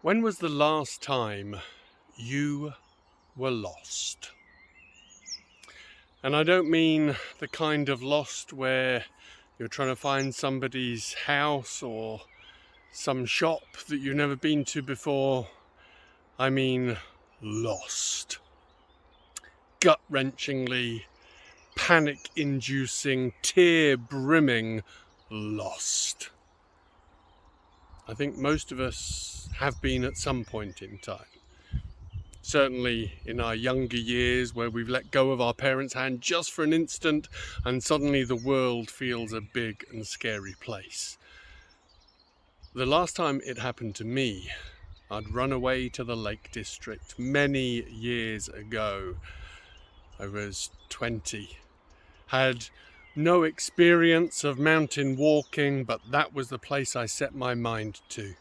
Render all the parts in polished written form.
When was the last time you were lost? And I don't mean the kind of lost where you're trying to find somebody's house or some shop that you've never been to before. I mean lost. Gut-wrenchingly, panic-inducing, tear-brimming lost. I think most of us have been at some point in time. Certainly in our younger years, where we've let go of our parents' hand just for an instant and suddenly the world feels a big and scary place. The last time it happened to me, I'd run away to the Lake District many years ago. I was 20, had no experience of mountain walking, but that was the place I set my mind to.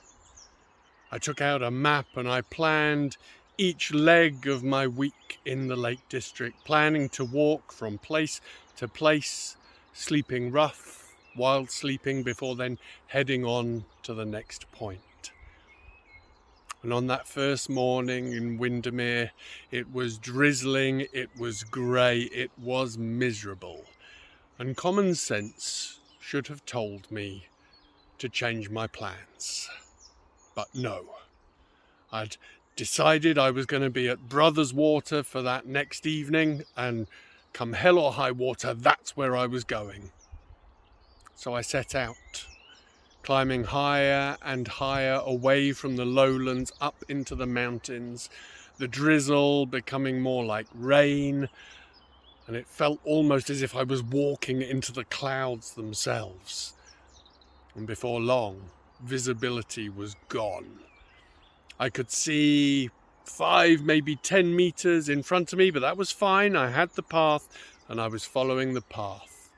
I took out a map and I planned each leg of my week in the Lake District, planning to walk from place to place, sleeping rough while sleeping before then heading on to the next point. And on that first morning in Windermere, it was drizzling, it was grey, it was miserable. And common sense should have told me to change my plans. But no, I'd decided I was going to be at Brothers Water for that next evening, and come hell or high water, that's where I was going. So I set out, climbing higher and higher away from the lowlands up into the mountains, the drizzle becoming more like rain, and it felt almost as if I was walking into the clouds themselves. And before long, visibility was gone. I could see 5, maybe 10 meters in front of me, but that was fine. I had the path and I was following the path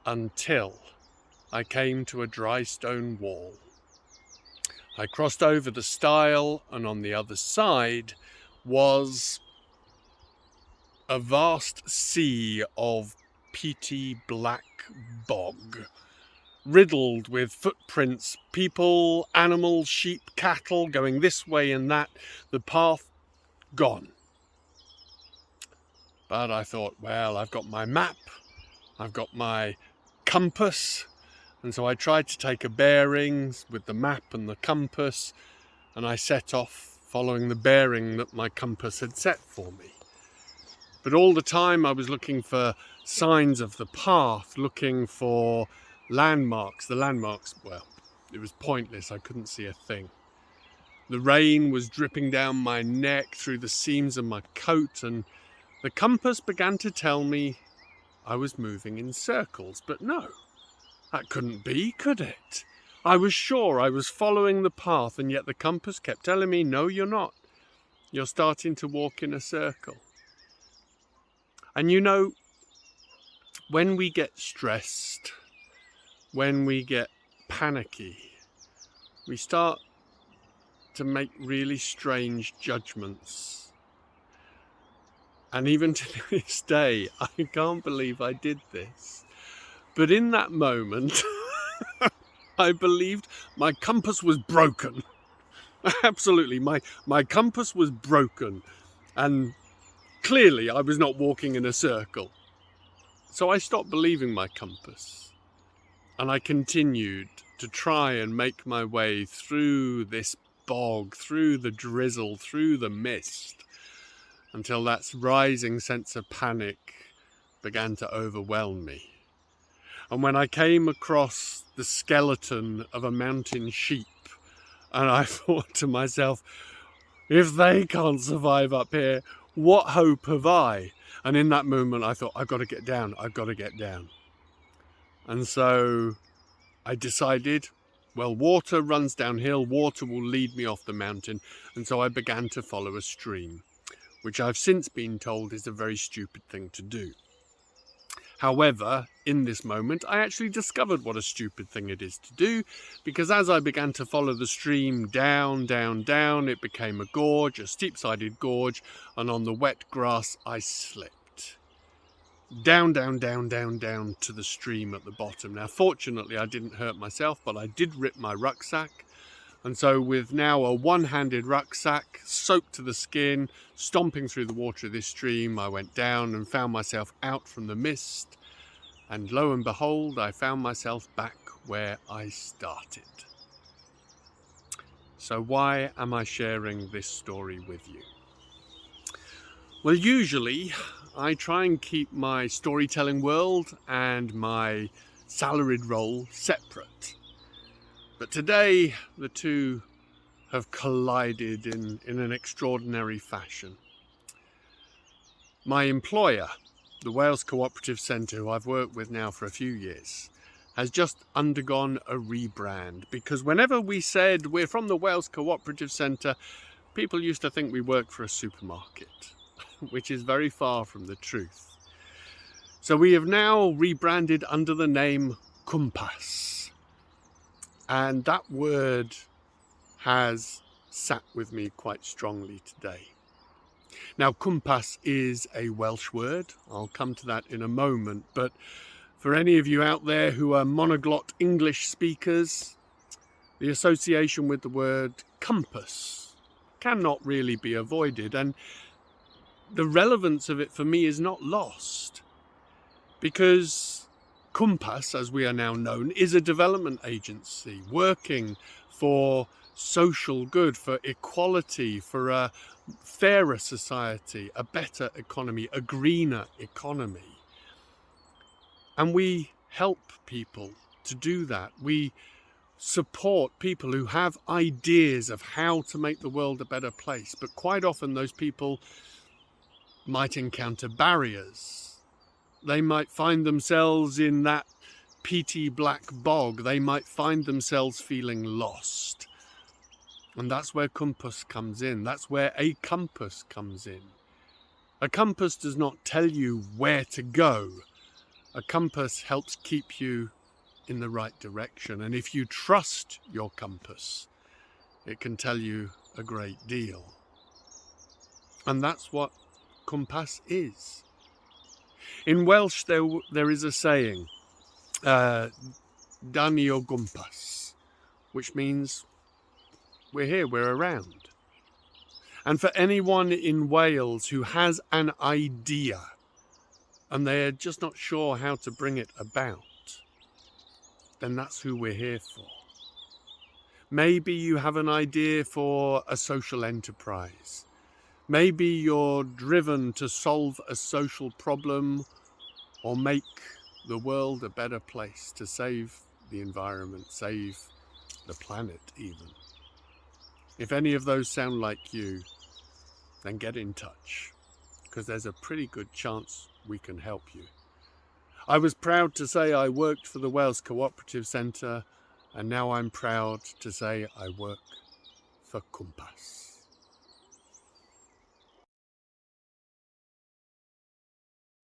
until I came to a dry stone wall. I crossed over the stile, and on the other side was a vast sea of peaty black bog, riddled with footprints, people, animals, sheep, cattle going this way and that, the path gone. But I thought, well, I've got my map, I've got my compass, and so I tried to take a bearings with the map and the compass, and I set off following the bearing that my compass had set for me. But all the time I was looking for signs of the path, looking for landmarks. The landmarks, well, it was pointless. I couldn't see a thing. The rain was dripping down my neck through the seams of my coat, and the compass began to tell me I was moving in circles. But no, that couldn't be, could it? I was sure I was following the path, and yet the compass kept telling me, no, you're not. You're starting to walk in a circle. And you know, when we get stressed, when we get panicky, we start to make really strange judgments. And even to this day, I can't believe I did this. But in that moment, I believed my compass was broken. Absolutely, my compass was broken. And clearly I was not walking in a circle. So I stopped believing my compass. And I continued to try and make my way through this bog, through the drizzle, through the mist, until that rising sense of panic began to overwhelm me. And when I came across the skeleton of a mountain sheep, and I thought to myself, if they can't survive up here, what hope have I? And in that moment I thought, I've got to get down, I've got to get down. And so I decided, well, water runs downhill, water will lead me off the mountain. And so I began to follow a stream, which I've since been told is a very stupid thing to do. However, in this moment, I actually discovered what a stupid thing it is to do, because as I began to follow the stream down, down, down, it became a gorge, a steep-sided gorge, and on the wet grass I slipped. Down, down, down, down, down to the stream at the bottom. Now, fortunately, I didn't hurt myself, but I did rip my rucksack, And so with now a one-handed rucksack, soaked to the skin, stomping through the water of this stream, I went down and found myself out from the mist. And lo and behold, I found myself back where I started. So why am I sharing this story with you? Well, usually I try and keep my storytelling world and my salaried role separate. But today, the two have collided in an extraordinary fashion. My employer, the Wales Cooperative Centre, who I've worked with now for a few years, has just undergone a rebrand, because whenever we said we're from the Wales Cooperative Centre, people used to think we work for a supermarket, which is very far from the truth. So we have now rebranded under the name Cwmpas, and that word has sat with me quite strongly today. Now, Cwmpas is a Welsh word. I'll come to that in a moment, but for any of you out there who are monoglot English speakers, the association with the word compass cannot really be avoided, and the relevance of it for me is not lost, because Cwmpas, as we are now known, is a development agency working for social good, for equality, for a fairer society, a better economy, a greener economy. And we help people to do that. We support people who have ideas of how to make the world a better place. But quite often those people might encounter barriers. They might find themselves in that peaty black bog. They might find themselves feeling lost. And that's where Cwmpas comes in. That's where a compass comes in. A compass does not tell you where to go. A compass helps keep you in the right direction. And if you trust your compass, it can tell you a great deal. And that's what Cwmpas is. In Welsh, there is a saying, "Da ni o gwmpas," which means we're here, we're around. And for anyone in Wales who has an idea and they're just not sure how to bring it about, then that's who we're here for. Maybe you have an idea for a social enterprise. Maybe you're driven to solve a social problem or make the world a better place, to save the environment, save the planet even. If any of those sound like you, then get in touch, because there's a pretty good chance we can help you. I was proud to say I worked for the Wales Cooperative Centre, and now I'm proud to say I work for Cwmpas.